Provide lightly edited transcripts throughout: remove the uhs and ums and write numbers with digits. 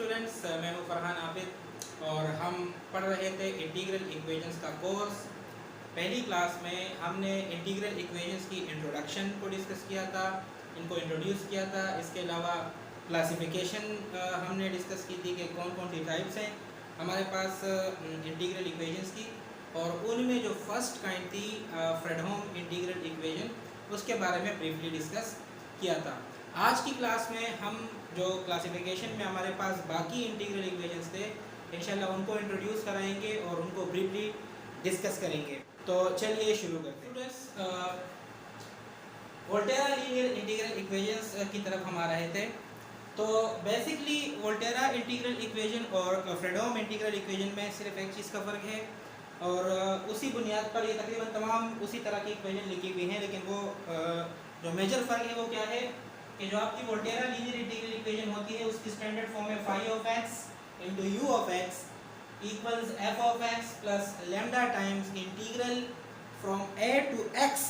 Students, मैं हूं फरहान आबिद और हम पढ़ रहे थे इंटीग्रल इक्वेशंस का कोर्स। पहली क्लास में हमने इंटीग्रल इक्वेशंस की इंट्रोडक्शन को डिस्कस किया था, इनको इंट्रोड्यूस किया था। इसके अलावा क्लासिफिकेशन हमने डिस्कस की थी कि कौन कौन सी टाइप्स हैं हमारे पास इंटीग्रल इक्वेशंस की, और उनमें जो फर्स्ट काइंड थी फ्रेडहोम इंटीग्रल इक्वेशन, उसके बारे में ब्रीफली डिस्कस किया था। आज की क्लास में हम जो क्लासिफिकेशन में हमारे पास बाकी इंटीग्रल इक्वेशंस थे, इंशाल्लाह उनको इंट्रोड्यूस कराएंगे और उनको ब्रीफली डिस्कस करेंगे। तो चलिए शुरू करते हैं। Students, Volterra linear integral equations की तरफ हम आ रहे थे। तो बेसिकली वोल्टेरा इंटीग्रल इक्वेशन और फ्रेडहोम इंटीग्रल इक्वेशन में सिर्फ एक चीज़ का फ़र्क है, और उसी बुनियाद पर ये तकरीबन तमाम उसी तरह की इक्वेशन लिखी हुई हैं। लेकिन वो जो मेजर फ़र्क है वो क्या है कि जो आपकी वोल्टेरा लीनियर इंटीग्रल इक्वेशन होती है उसकी स्टैंडर्ड फॉर्म है phi of x into u of x equals f of x plus lambda times integral from a to x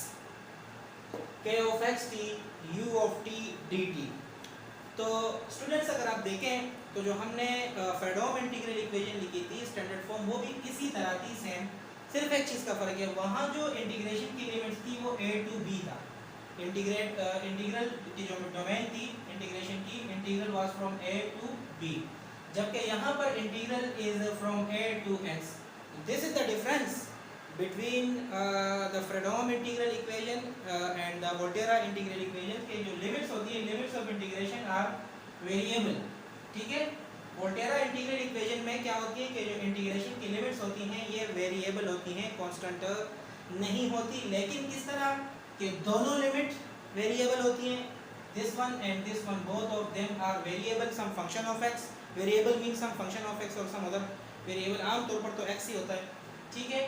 k of x t u of t dt। तो students, अगर आप देखें तो जो हमने फ्रेडहोम इंटीग्रल इक्वेशन लिखी थी standard form, वो भी इसी तरह थी सेम। सिर्फ एक चीज़ का फ़र्क है, वहाँ जो इंटीग्रेशन की लिमिट्स थी वो a to b था। इंटीग्रल की जो डोमेन थी इंटीग्रेशन की, integral was from a to b, जबकि यहाँ पर integral is from a to x। This is the difference between the Fredholm integral equation and the Volterra integral equation के जो लिमिट्स होती है, limits of integration are variable. ठीक है, Volterra integral equation में क्या होती है कि जो इंटीग्रेशन की लिमिट्स होती हैं ये वेरिएबल होती हैं, कांस्टेंट नहीं होती। लेकिन किस तरह कि दोनों लिमिट वेरिएबल होती हैं, this one and this one, both of them are variable, some function of x। Variable mean some function of x और सम अदर वेरिएबल, आमतौर पर तो x ही होता है। ठीक है,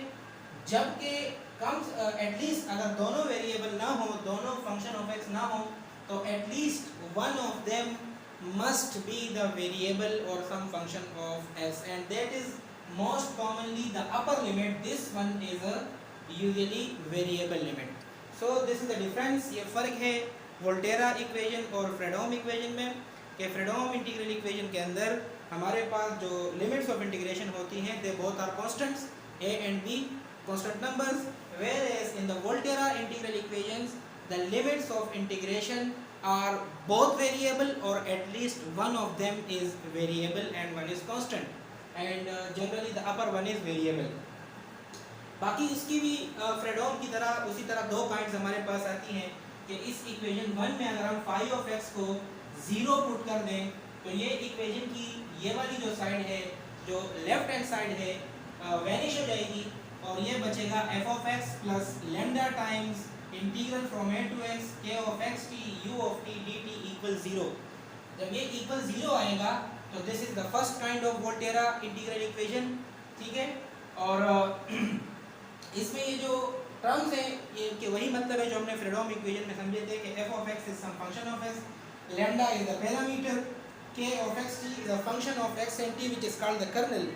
जबकि कम्स एटलीस्ट अगर दोनों वेरिएबल ना हो, दोनों फंक्शन ऑफ x ना हो, तो at least one of them must be the variable or some function of s, and that is most commonly the upper limit. This one is a usually variable limit. So this is the difference। ये फ़र्क है Volterra equation और Fredholm equation में कि Fredholm integral equation के अंदर हमारे पास जो लिमिट्स ऑफ इंटीग्रेशन होती हैं they both are constants, a and b constant numbers, whereas in the Volterra integral equations the limits of integration are both variable or at least one of them is variable and one is constant, and generally the upper one is variable। बाकी इसकी भी Fredholm की तरह उसी तरह दो kinds हमारे पास आती हैं कि इस इक्वेशन 1 में अगर हम phi of x को 0 पुट कर दें तो ये इक्वेशन की ये वाली जो साइड है, जो लेफ्ट हैंड साइड है, वैनिश हो जाएगी और ये बचेगा f of x plus lambda times integral from a to x k of x t u of t dt equal 0। जब ये इक्वल 0 आएगा तो this is the first kind of Volterra integral equation. ठीक है, और इसमें ये जो टर्म्स हैं ये के वही मतलब है जो हमने फ्रेडहोम इक्वेशन में समझे थे कि f of x is some function of x, lambda is the parameter, k of x t is a function of x and t which is called the kernel,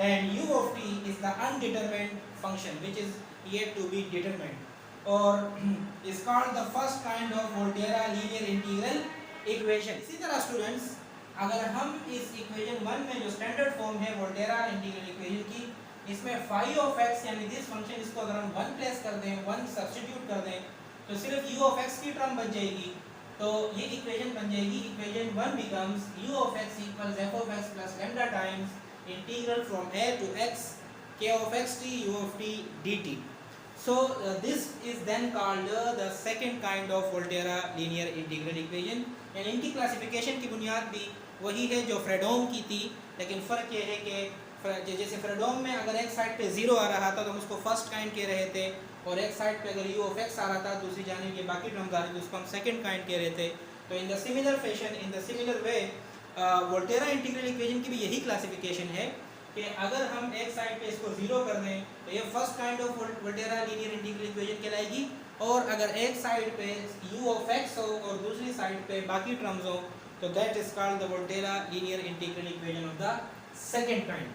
and u of t is the undetermined function which is yet to be determined, और is called the first kind of Volterra linear integral equation। इसी तरह students, अगर हम इस equation 1 में जो standard form है Volterra integral equation की, इसमें phi of x यानी दिस फंक्शन, इसको अगर हम 1 प्लेस कर दें, 1 सब्स्टिट्यूट कर दें, तो सिर्फ u of x की टर्म बच जाएगी। तो ये इक्वेशन बन जाएगी, equation 1 becomes u of x equals f of x plus lambda times integral from a to x k of x t u of t dt। So this is then called the second kind of Volterra linear integral equation, and इनकी classification की बुनियाद भी वही है जो Fredholm की थी। लेकिन फ़र्क ये है कि जैसे फ्रेडहोम में अगर एक साइड पे 0 आ रहा था तो हम उसको फर्स्ट काइंड कह रहे थे, और एक साइड पे अगर u of x आ रहा था दूसरी जानिब ये बाकी टर्म्स आ रही थी उसको हम सेकंड काइंड कह रहे थे। तो in the similar fashion, in the similar way Volterra integral equation की भी यही क्लासिफिकेशन है कि अगर हम एक साइड पे इसको 0 कर दें तो ये first kind of Volterra linear integral equation कहलाएगी, और अगर एक साइड पे u of x हो और दूसरी साइड पे बाकी टर्म्स हो तो that is called the Volterra linear integral equation of the second kind.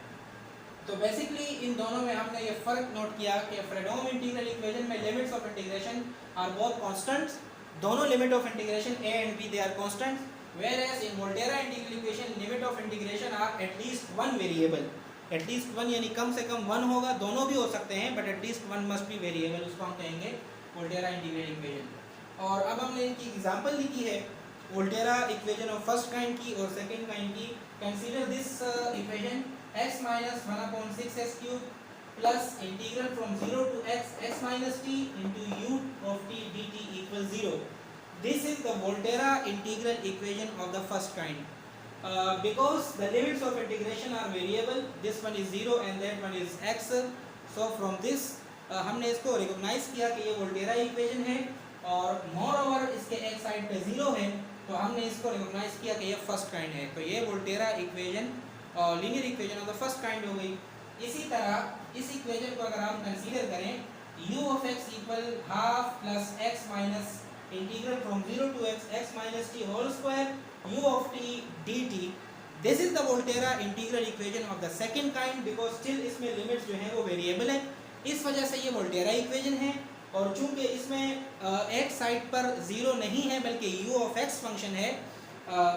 तो बेसिकली इन दोनों में हमने ये फ़र्क नोट किया कि फ्रेडहोम इंटीग्रल इक्वेशन में limits of integration are both constants, दोनों limit of integration a and b they are constants, whereas in Volterra integral equation limit of integration are at least one variable, at least one यानी कम से कम one होगा, दोनों भी हो सकते हैं but at least one must be variable, उसको हम कहेंगे वोल्टेरा इंटीग्रल इक्वेशन। और अब हमने इनकी एग्जांपल लिखी है Volterra equation of first kind की और सेकंड काइंड की। Consider this equation x minus 1/6 cube plus integral from 0 to x minus t into u of t dt equals 0. This is the Volterra integral equation of the first kind. Because the limits of integration are variable, this one is 0 and that one is x. So from this हमने इसको recognise किया कि ये Volterra equation है और more over इसके एक side पे 0 है, तो हमने इसको रिकॉग्नाइज किया कि ये फर्स्ट काइंड है। तो ये Volterra equation linear equation of the first kind हो गई। इसी तरह इस इक्वेशन को अगर हम कंसीडर करें u of x equal half plus x minus integral from 0 to x minus t whole square u of t dt, this is the Volterra integral equation of the second kind because still इसमें limits जो है वो variable है, इस वजह से ये Volterra equation है। और चूंकि इसमें एक साइड पर 0 नहीं है बल्कि u of x फंक्शन है,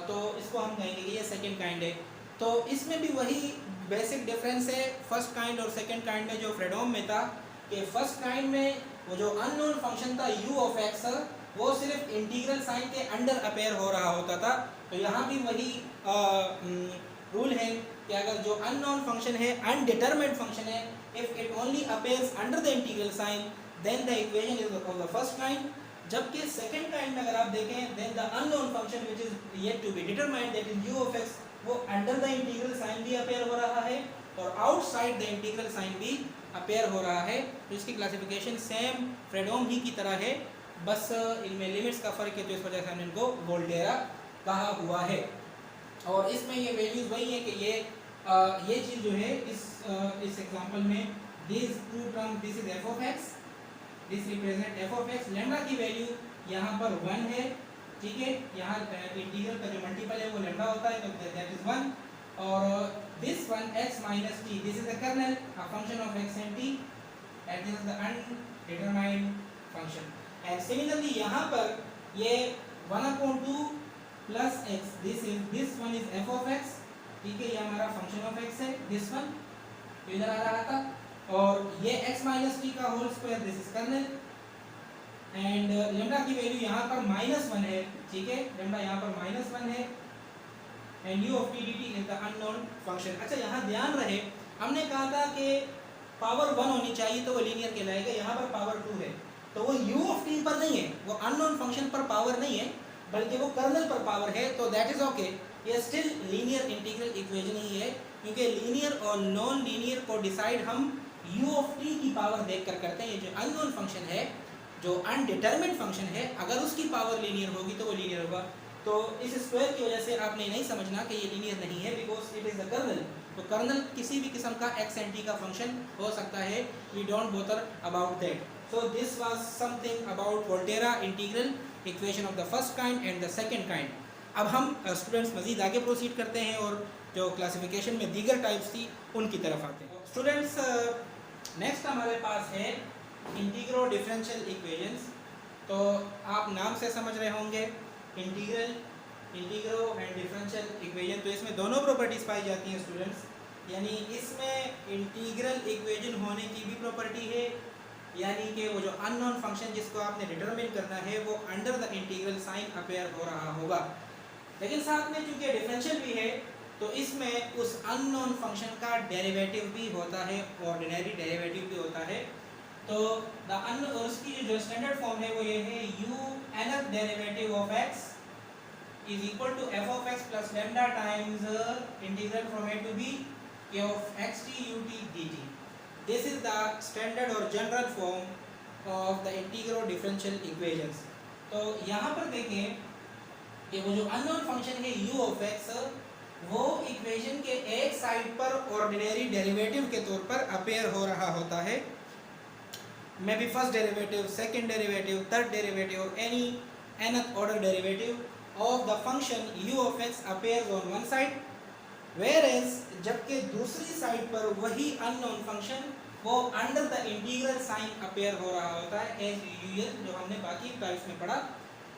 तो इसको हम कहेंगे कि ये सेकंड काइंड है। तो इसमें भी वही बेसिक डिफरेंस है फर्स्ट काइंड और सेकंड काइंड में जो फ्रेडोम में था कि फर्स्ट काइंड में वो जो अननोन फंक्शन था u of x वो सिर्फ इंटीग्रल साइन के अंडर अपेयर हो रहा होता था। तो यहाँ भी वही रूल है कि अगर जो अननोन फंक्शन है अनडिटरमिन्ड फंक्शन है, if it only appears under the integral sign then the equation is of the first kind. जबकि सेकंड काइंड में अगर आप देखें then the unknown function which is yet to be determined that is u of x वो under the integral sign भी appear हो रहा है और आउटसाइड द इंटीग्रल साइन भी अपेयर हो रहा है। तो इसकी क्लासिफिकेशन सेम फ्रेडोम ही की तरह है, बस इनमें लिमिट्स का फर्क है, तो इस वजह से हमने इनको वोल्टेरा कहा हुआ है। और इसमें ये वैल्यूज वही है कि ये चीज़ जो है इस एग्जांपल में this two term this is f of x, this represent f of x, lambda की वैल्यू यहाँ पर 1 है, ठीक है, यहाँ इंटीग्रल का जो मल्टीपल है वो लैम्डा होता है, तो दैट इज 1। और this one x minus t, this is the kernel a function of x and t and this is the undetermined function. And similarly यहाँ पर ये 1/2 plus x, this one is f of x, ठीक है, ये हमारा function of x है, this one इधर आ रहा था, और ये x minus t का whole square, this is kernel and lambda की वैल्यू यहाँ पर -1 है, ठीक है, लैम्डा यहाँ पर -1 है and u of t dt is the unknown function. अच्छा यहाँ ध्यान रहे हमने कहा था कि पावर 1 होनी चाहिए तो वो लीनियर कहलाएगा, यहाँ पर पावर 2 है तो वो u of t पर नहीं है, वो अननोन फंक्शन पर पावर नहीं है बल्कि वो कर्नल पर पावर है, तो दैट इज ओके, ये स्टिल लीनियर इंटीग्रल इक्वेशन ही है, क्योंकि लीनियर और नॉन लीनियर को डिसाइड हम u of t की पावर देखकर करते हैं। ये जो अननोन फंक्शन है, जो अनडिटरमिन्ड फंक्शन है, अगर उसकी पावर लीनियर होगी तो वो लीनियर होगा। तो इस स्क्वायर की वजह से आपने नहीं समझना कि ये लीनियर नहीं है because it is the kernel. तो कर्नल किसी भी किस्म का x and t का फंक्शन हो सकता है, we don't bother about that. So this was something about Volterra integral equation of the first kind and the second kind. अब हम स्टूडेंट्स मज़ीद आगे प्रोसीड करते हैं और जो क्लासिफिकेशन में दीगर टाइप्स थी उनकी तरफ आते हैं। स्टूडेंट्स नेक्स्ट हमारे पास है इंटीग्रो डिफरेंशियल इक्वेशंस। तो आप नाम से समझ रहे होंगे इंटीग्रल, इंटीग्रो एंड डिफरेंशियल इक्वेशन, तो इसमें दोनों प्रॉपर्टीज़ पाई जाती हैं स्टूडेंट्स, यानी इसमें इंटीग्रल इक्वेशन होने की भी प्रॉपर्टी है, यानी कि वो जो अननोन फंक्शन जिसको आपने डिटरमिन करना है वो under the integral sign appear हो रहा होगा, लेकिन साथ में चूँकि डिफरेंशियल भी है तो इसमें उस अननोन फंक्शन का डेरिवेटिव भी होता है, ऑर्डिनरी डेरिवेटिव भी होता है। तो उसकी जो स्टैंडर्ड फॉर्म है वो ये है u nth derivative of x is equal to f of x plus lambda times integral from a to b k of xt ut dt। This is the standard और general form of the integro differential equations. तो यहाँ पर देखें कि वो जो unknown function है u of x वो इक्वेशन के एक साइड पर ऑर्डिनरी डेरिवेटिव के तौर पर अपेयर हो रहा होता है, may be first derivative, second derivative, third derivative और any nth order derivative of the function u of x appears on one side, whereas जबकि दूसरी साइड पर वही अननोन फंक्शन वो under the integral sign appear हो रहा होता है, एज यूजुअल जो हमने बाकी टाइप्स में पढ़ा।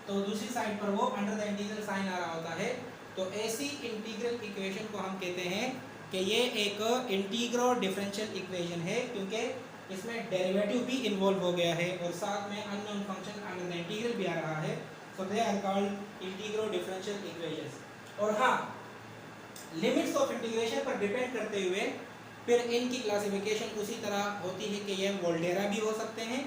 तो दूसरी साइड पर वो अंडर द इंटीग्रल साइन आ रहा होता है। तो ऐसी इंटीग्रल इक्वेशन को हम कहते हैं कि ये एक इंटीग्रो डिफरेंशियल इक्वेशन है, क्योंकि इसमें डेरिवेटिव भी इन्वॉल्व हो गया है और साथ में unknown function under the integral भी आ रहा है। So they are called integro differential equations. और हाँ, लिमिट्स ऑफ इंटीग्रेशन पर डिपेंड करते हुए फिर इनकी क्लासिफिकेशन उसी तरह होती है कि ये वोल्टेरा भी हो सकते हैं।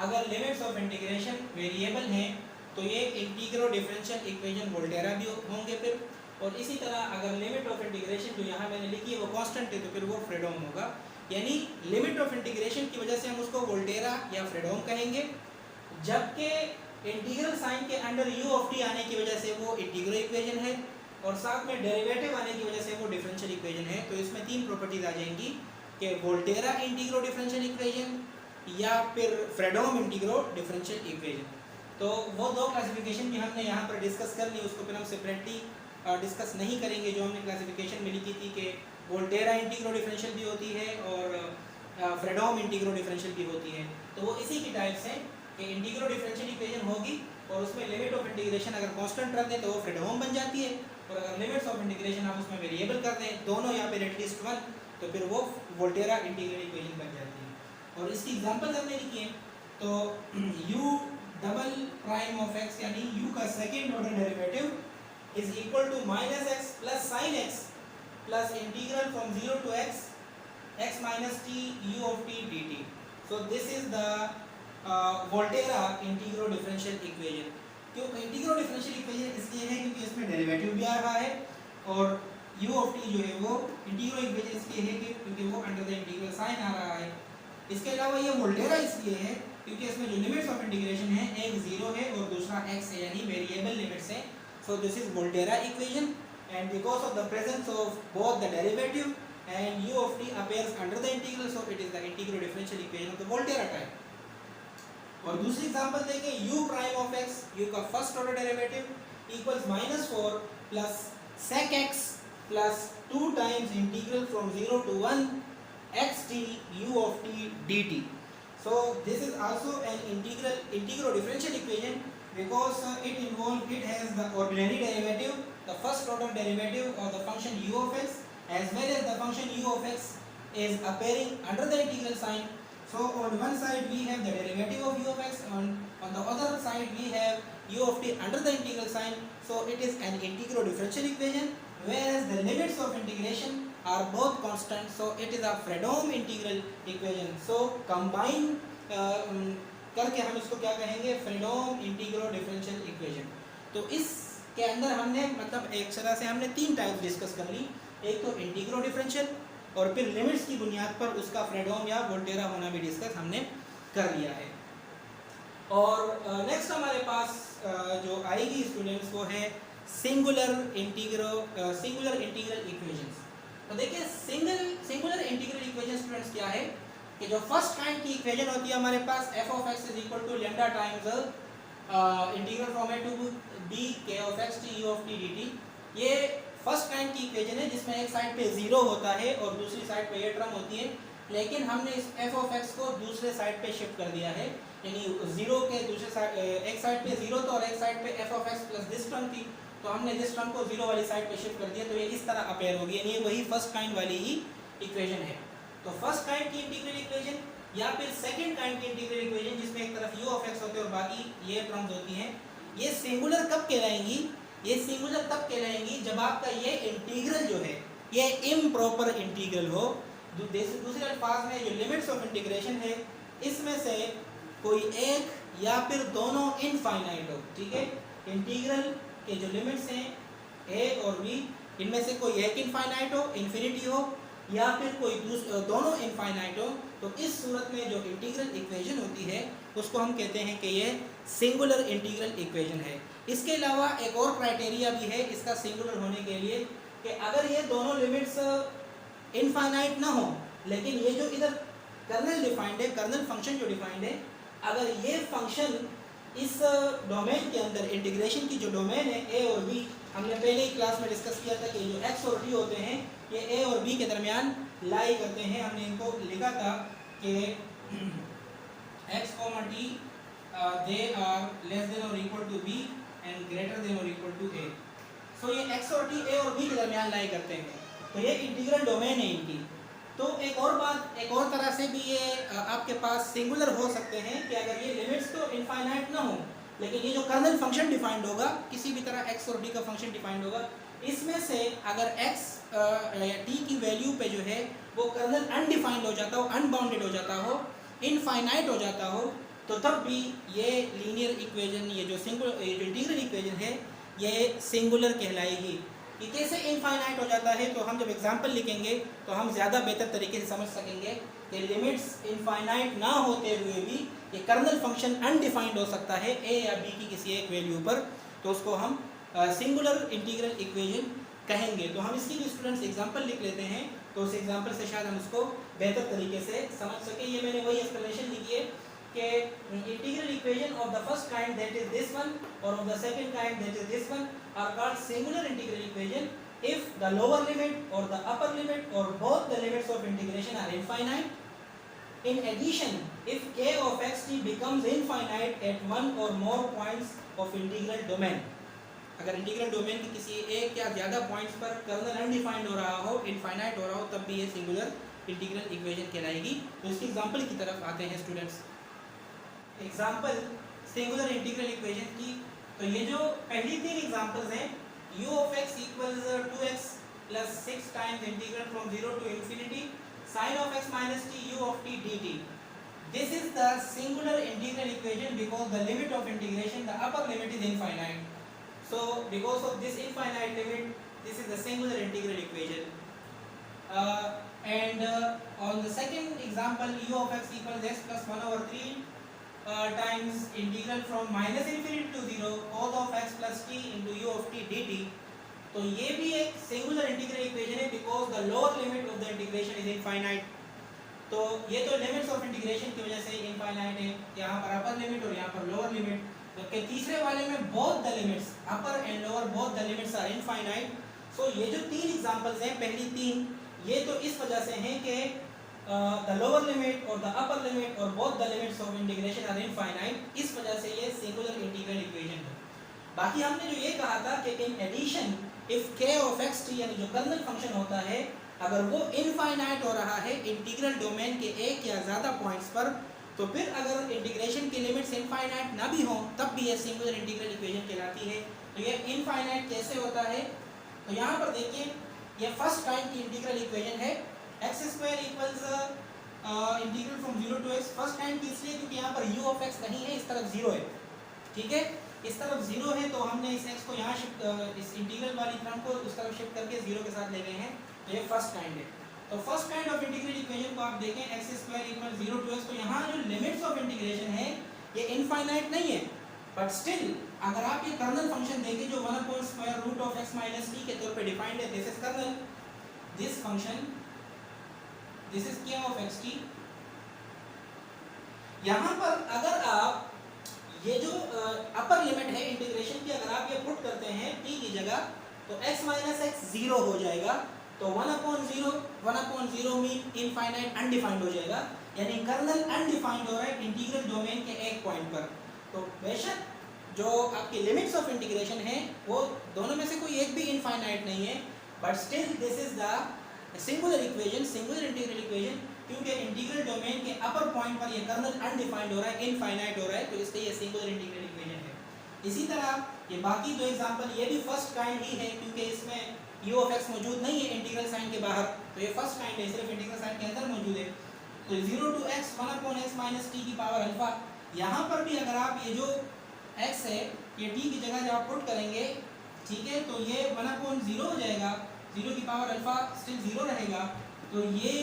अगर लिमिट्स ऑफ इंटीग्रेशन वेरिएबल हैं तो ये इंटीग्रो डिफरेंशियल इक्वेशन वोल्टेरा भी होंगे फिर। और इसी तरह अगर लिमिट ऑफ इंटीग्रेशन जो यहाँ मैंने लिखी है वो कांस्टेंट है तो फिर वो फ्रेडोम होगा। यानी लिमिट ऑफ इंटीग्रेशन की वजह से हम उसको वोल्टेरा या फ्रेडोम कहेंगे, जबकि इंटीग्रल साइन के अंडर u ऑफ t आने की वजह से वो इंटीग्रो इक्वेशन है और साथ में डेरिवेटिव आने की वजह से वो डिफरेंशियल इक्वेशन है। तो इसमें तीन प्रॉपर्टीज आ जाएंगी कि वोल्टेरा इंटीग्रो डिफरेंशियल इक्वेशन या फिर फ्रेडोम इंटीग्रो डिफरेंशियल इक्वेशन। तो वो दो क्लासिफिकेशन भी हमने यहाँ पर डिस्कस कर ली, उसको फिर हम सेपरेटली डिस्कस नहीं करेंगे। जो हमने क्लासिफिकेशन में लिखी थी कि वोल्टेरा इंटीग्रो डिफरेंशियल भी होती है और फ्रेडोम इंटीग्रो डिफरेंशियल भी होती है, तो वो इसी की टाइप्स हैं कि इंटीग्रो डिफरेंशियल इक्वेशन होगी और उसमें लिमिट ऑफ इंटीग्रेशन अगर कांस्टेंट रख दें तो वो फ्रेडोम बन जाती है, और अगर लिमिट्स ऑफ इंटीग्रेशन आप उसमें वेरिएबल कर दें दोनों या फिर एटलीस्ट वन, तो फिर वो वोल्टेरा इंटीग्रल इक्वेशन बन जाती है। और इसकी एग्जांपल्स हमने लिखी हैं। तो u double prime of x यानी u का second order derivative is equal to minus x plus sine x plus integral from 0 to x minus t u of t dt। So this is the Volterra integro differential equation. क्यों integro differential equation इसलिए है क्योंकि इसमें derivative भी आ रहा है और u ऑफ t जो है वो इंटीग्रो इक्वेशन इसलिए है क्योंकि वो अंडर द इंटीग्रल साइन आ रहा है। इसके अलावा ये वोल्टेरा इसलिए है क्योंकि इसमें जो लिमिट्स ऑफ इंटीग्रेशन है एक 0 है और दूसरा x है, यानी वेरिएबल लिमिट्स है। सो this is Volterra equation and because of the presence of both the derivative and u of t appears under the integral, so it is the integral differential equation of the Volterra type। और दूसरी example देखें, u prime of x, u का first order derivative equals -4 plus sec x plus 2 times integral from 0 to 1 xt u of t dt। So this is also an integral differential equation because it has the ordinary derivative, the first order derivative of the function u of x, as well as the function u of x is appearing under the integral sign. So on one side we have the derivative of u of x, on the other side we have u of t under the integral sign. So it is an integral differential equation, whereas the limits of integration are both constant, so it is a Fredholm integral equation। So combine करके हम इसको क्या कहेंगे, Fredholm integral differential equation। तो इसके अंदर हमने मतलब एक तरह से हमने तीन टाइप डिस्कस कर ली, एक तो इंटीग्रो डिफरेंशियल और फिर लिमिट्स की बुनियाद पर उसका फ्रेडोम या वोल्टेरा होना भी डिस्कस हमने कर लिया है। और नेक्स्ट हमारे पास जो आएगी स्टूडेंट्स वो है सिंगुलर इंटीग्रल इक्वेशंस। तो देखिए सिंगुलर इंटीग्रल इक्वेशन स्टूडेंट्स क्या है कि जो फर्स्ट काइंड की इक्वेशन होती है हमारे पास f of x is equal to lambda times integral from a to b k of x t u of t dt। ये फर्स्ट काइंड की इक्वेशन है जिसमें एक साइड पे 0 होता है और दूसरी साइड पे ये टर्म होती है, लेकिन हमने इस f of x को दूसरे साइड पे शिफ्ट कर दिया है, यानी 0 के दूसरे साइड एक साइड पे 0 था और एक साइड पे f of x plus this term थी, तो हमने दिस टर्म को 0 वाली साइड पे शिफ्ट कर दिया, तो ये इस तरह अपेयर होगी, यानी वही फर्स्ट काइंड वाली ही इक्वेशन है। तो फर्स्ट काइंड की इंटीग्रल इक्वेशन या फिर सेकंड काइंड की इंटीग्रल इक्वेशन जिसमें एक तरफ u of x होते हैं और बाकी ये टर्म्स होती हैं, ये सिंगुलर कब कहलाएंगी, ये सिंगुलर तब कहलाएंगी जब आपका ये इंटीग्रल जो है ये इम्प्रॉपर इंटीग्रल हो। दूसरे अल्फाज में जो लिमिट्स ऑफ इंटीग्रेशन है इसमें से कोई एक या फिर दोनों इनफाइनाइट हो, ठीक है। इंटीग्रल के जो लिमिट्स हैं a और b, इनमें से कोई एक इनफाइनाइट हो, इन्फिनिटी हो, या फिर कोई दोनों इनफाइनाइट हो, तो इस सूरत में जो इंटीग्रल इक्वेशन होती है उसको हम कहते हैं कि ये सिंगुलर इंटीग्रल इक्वेशन है। इसके अलावा एक और क्राइटेरिया भी है इसका सिंगुलर होने के लिए कि अगर ये दोनों लिमिट्स इनफाइनाइट ना हो, लेकिन ये जो इधर कर्नल डिफाइंड है, कर्नल फंक्शन जो डिफाइंड है, अगर ये फंक्शन इस डोमेन के अंदर इंटीग्रेशन की जो डोमेन है a और b, हमने पहले ही क्लास में डिस्कस किया था कि जो x और t होते हैं ये a और b के दरमियान लाई करते हैं। हमने इनको लिखा था कि x, t they are less than or equal to b and greater than or equal to a। सो ये x और t a और b के दरमियान लाई करते हैं, तो ये इंटीग्रल डोमेन है इनकी। तो एक और बात, एक और तरह से भी ये आपके पास सिंगुलर हो सकते हैं कि अगर ये लिमिट्स तो इनफाइनाइट ना हो, लेकिन ये जो कर्नल फंक्शन डिफाइंड होगा, किसी भी तरह x और t का फंक्शन डिफाइंड होगा, इसमें से अगर x या t की वैल्यू पे जो है वो कर्नल अनडिफाइंड हो जाता हो, अनबाउंडेड हो जाता हो, इनफाइनाइट हो जाता हो, तो तब भी ये लीनियर इक्वेशन, ये जो इंटीग्रल इक्वेशन है, ये सिंगुलर कहलाएगी। ये कैसे इनफाइनाइट हो जाता है, तो हम जब एग्जांपल लिखेंगे तो हम ज़्यादा बेहतर तरीके से समझ सकेंगे कि लिमिट्स इनफाइनाइट ना होते हुए भी ये कर्नल फंक्शन अनडिफाइंड हो सकता है a या b की किसी एक वैल्यू पर, तो उसको हम सिंगुलर इंटीग्रल इक्वेशन कहेंगे। तो हम इसकी भी स्टूडेंट्स एग्जांपल लिख लेते हैं, तो उस एग्जांपल से शायद हम उसको बेहतर तरीके से समझ सकें। ये मैंने वही एक्सप्लेनेशन लिखी है कि integral equation of the first kind that is this one और of the second kind that is this one are called singular integral equation if the lower limit or the upper limit or both the limits of integration are infinite. In addition, if k of xt becomes infinite at one or more points of integral domain, अगर integral domain के किसी एक या ज़्यादा points पर colonel undefined हो रहा हो, इनफाइनाइट हो रहा हो, तब भी ये सिंगुलर इंटीग्रल इक्वेशन कहलाएगी। तो इसकी एग्जांपल की तरफ आते हैं students. Example singular integral equation की, तो ये जो पहली तीन एग्जांपल्स हैं, u of x equals 2x plus 6 times integral from 0 to infinity sin of x minus t u of t dt. This is the singular integral equation because the limit of integration, the upper limit is infinite. So because of this infinite limit, this is the singular integral equation. On the second example, u of x equals x plus 1 over 3 times integral from minus infinity to 0 cos of x plus t into u of t dt. तो ये भी एक singular integral equation है because the lower limit of the integration is infinite. तो ये तो limits of integration की वजह से इनफाइनाइट है, यहाँ पर अपर लिमिट और यहाँ पर लोअर लिमिट, जबकि तीसरे वाले में both the limits, upper and lower both the limits are infinite. So ये जो तीन एग्जांपल्स हैं, पहली तीन, ये तो इस वजह से हैं कि the lower limit or the upper limit or both the limits of integration are infinite, इस वजह से ये singular integral equation है। बाकी हमने जो ये कहा था कि in addition if k of xt यानी जो कर्नल फंक्शन होता है, अगर वो इनफाइनाइट हो रहा है इंटीग्रल डोमेन के एक या ज़्यादा पॉइंट्स पर, तो फिर अगर इंटीग्रेशन की लिमिट्स इनफाइनाइट ना भी हों तब भी ये सिंगुलर इंटीग्रल इक्वेशन कहलाती है। तो ये इनफाइनाइट कैसे होता है, तो यहाँ पर देखिए ये फर्स्ट काइंड की इंटीग्रल इक्वेशन है, x square equals integral from 0 to x। First kind की इसलिए क्योंकि यहाँ पर u of x नहीं है, इस तरफ 0 है, ठीक है, इस तरफ 0 है, तो हमने इस x को यहाँ शिफ्ट, इस इंटीग्रल वाली टर्म को उस तरफ शिफ्ट करके 0 के साथ ले गए हैं, तो ये फर्स्ट काइंड है। तो first kind of integral equation को आप देखें, x square equal 0 to x, तो यहाँ जो लिमिट्स ऑफ इंटीग्रेशन है ये इनफाइनाइट नहीं है, बट स्टिल अगर आप ये कर्नल फंक्शन देखें जो 1 square root of x minus t के तौर पे डिफाइंड है, this is kernel, this function, this is k of xt। यहाँ पर अगर आप ये जो अपर लिमिट है इंटीग्रेशन की, अगर आप ये पुट करते हैं t की जगह, तो x माइनस x 0 हो जाएगा, तो 1/0 मीन इनफाइनाइट अनडिफाइंड हो जाएगा, यानी कर्नल अनडिफाइंड हो रहा है इंटीग्रल डोमेन के एक पॉइंट पर। तो बेशक जो आपकी लिमिट्स ऑफ इंटीग्रेशन है वो दोनों में से कोई एक भी इनफाइनाइट नहीं है, but still this is the singular equation, singular integral equation, क्योंकि इंटीग्रल डोमेन के अपर पॉइंट पर ये कर्नल अनडिफाइंड हो रहा है, इनफाइनाइट हो रहा है, तो इसलिए ये सिंगुलर इंटीग्रल इक्वेशन है। इसी तरह ये बाकी दो एग्जांपल, ये भी फर्स्ट काइंड ही है क्योंकि इसमें u of x मौजूद नहीं है इंटीग्रल साइन के बाहर, तो ये फर्स्ट काइंड है, सिर्फ इंटीग्रल साइन के अंदर मौजूद है। तो 0 टू x 1/x माइनस t की पावर अल्फा, यहाँ पर भी अगर आप ये जो x है ये t की जगह जब आप पुट करेंगे, ठीक है, तो ये 1/0 हो जाएगा, 0 की पावर अल्फा स्टिल 0 रहेगा, तो ये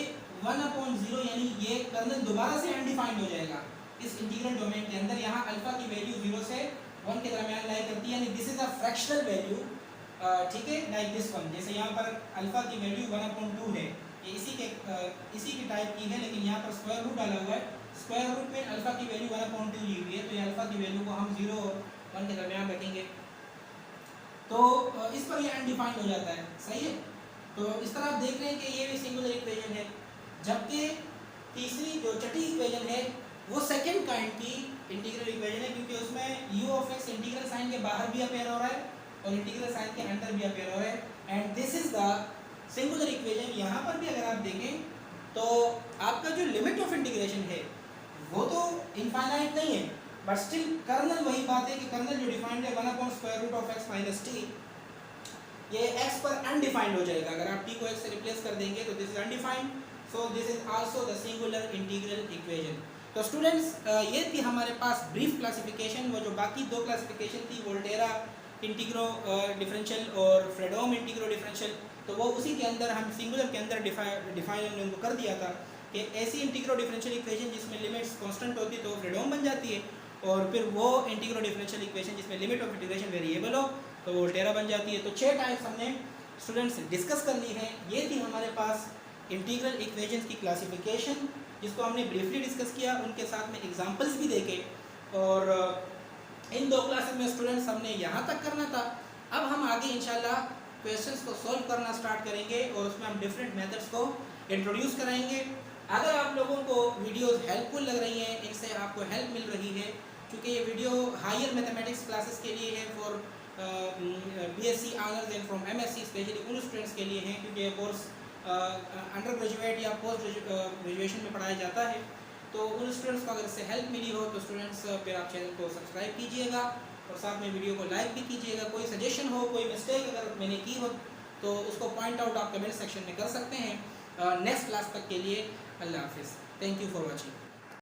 1/0 यानी ये कर्नल दोबारा से अनडिफाइंड हो जाएगा इस इंटीग्रल डोमेन के अंदर। यहाँ अल्फा की वैल्यू 0 से 1 के दरमियान लाई करती है, यानी this is a fractional value, ठीक है, लाइक दिस वन, जैसे यहाँ पर अल्फा की वैल्यू 1/2 है, ये इसी के टाइप की है, लेकिन यहाँ पर स्क्वायर रूट डाला हुआ है, स्क्वायर रूट में अल्फा की वैल्यू 1/2 ली हुई है, तो ये अल्फा की वैल्यू को हम 0 और 1 के दरमियान रखेंगे, तो इस पर ये अनडिफाइंड हो जाता है, सही है। तो इस तरह आप देख रहे हैं कि ये भी सिंगुलर इक्वेशन है, जबकि तीसरी जो छठी इक्वेशन है वो सेकंड काइंड की इंटीग्रल इक्वेशन है, क्योंकि उसमें u of x integral sign के बाहर भी अपेयर हो रहा है और इंटीग्रल साइन के अंदर भी अपेयर हो रहा है। And this is the singular equation. यहाँ पर भी अगर आप देखें तो आपका जो लिमिट ऑफ इंटीग्रेशन है वो तो इनफाइनाइट नहीं है, बट स्टिल कर्नल वही बात है कि कर्नल जो डिफाइंड है 1/√x माइनस टी, ये x पर अनडिफाइंड हो जाएगा। अगर आप t को x से रिप्लेस कर देंगे तो this is undefined, so this is also the singular integral equation. तो स्टूडेंट्स ये थी हमारे पास ब्रीफ क्लासिफिकेशन। वो जो बाकी दो क्लासिफिकेशन थी, वोल्टेरा इंटीग्रो डिफरेंशियल और फ्रेडोम इंटीग्रो डिफरेंशियल, तो वो उसी के अंदर हम सिंगुलर के अंदर डिफाइन हमने उनको कर दिया था कि ऐसी इंटीग्रो डिफरेंशियल इक्वेशन जिसमें लिमिट्स कांस्टेंट होती है तो फ्रेडोम बन जाती है, और फिर वो इंटीग्रो डिफरेंशियल इक्वेशन जिसमें लिमिट ऑफ इंटीग्रेशन वेरिएबल हो तो वोल्टेरा बन जाती है। तो 6 टाइप्स हमने स्टूडेंट्स डिस्कस कर ली है। ये थी हमारे पास इंटीग्रल इक्वेशंस की क्लासिफिकेशन, जिसको हमने ब्रीफली डिस्कस किया, उनके साथ में एग्जांपल्स भी देखे। और इन 2 क्लासेस में स्टूडेंट्स हमने यहाँ तक करना था। अब हम आगे इंशाल्लाह क्वेश्चंस को सॉल्व करना स्टार्ट करेंगे और उसमें हम डिफरेंट मेथड्स को इंट्रोड्यूस कराएंगे। अगर आप लोगों को वीडियोस हेल्पफुल लग रही हैं, इनसे आपको हेल्प मिल रही है, क्योंकि ये वीडियो हायर मैथमेटिक्स क्लासेस के लिए है, for BSc honours and from MSc, specially उन स्टूडेंट्स के लिए हैं क्योंकि ये कोर्स अंडर ग्रेजुएट या पोस्ट ग्रेजुएशन में पढ़ाया जाता है। तो उन स्टूडेंट्स को अगर इससे हेल्प मिली हो तो स्टूडेंट्स फिर आप चैनल को सब्सक्राइब कीजिएगा और साथ में वीडियो को लाइक भी कीजिएगा। कोई सजेशन हो, कोई मिस्टेक अगर मैंने की हो तो उसको पॉइंट आउट आप कमेंट सेक्शन में कर सकते हैं। नेक्स्ट क्लास तक के लिए अल्लाह हाफिज़। Thank you for watching.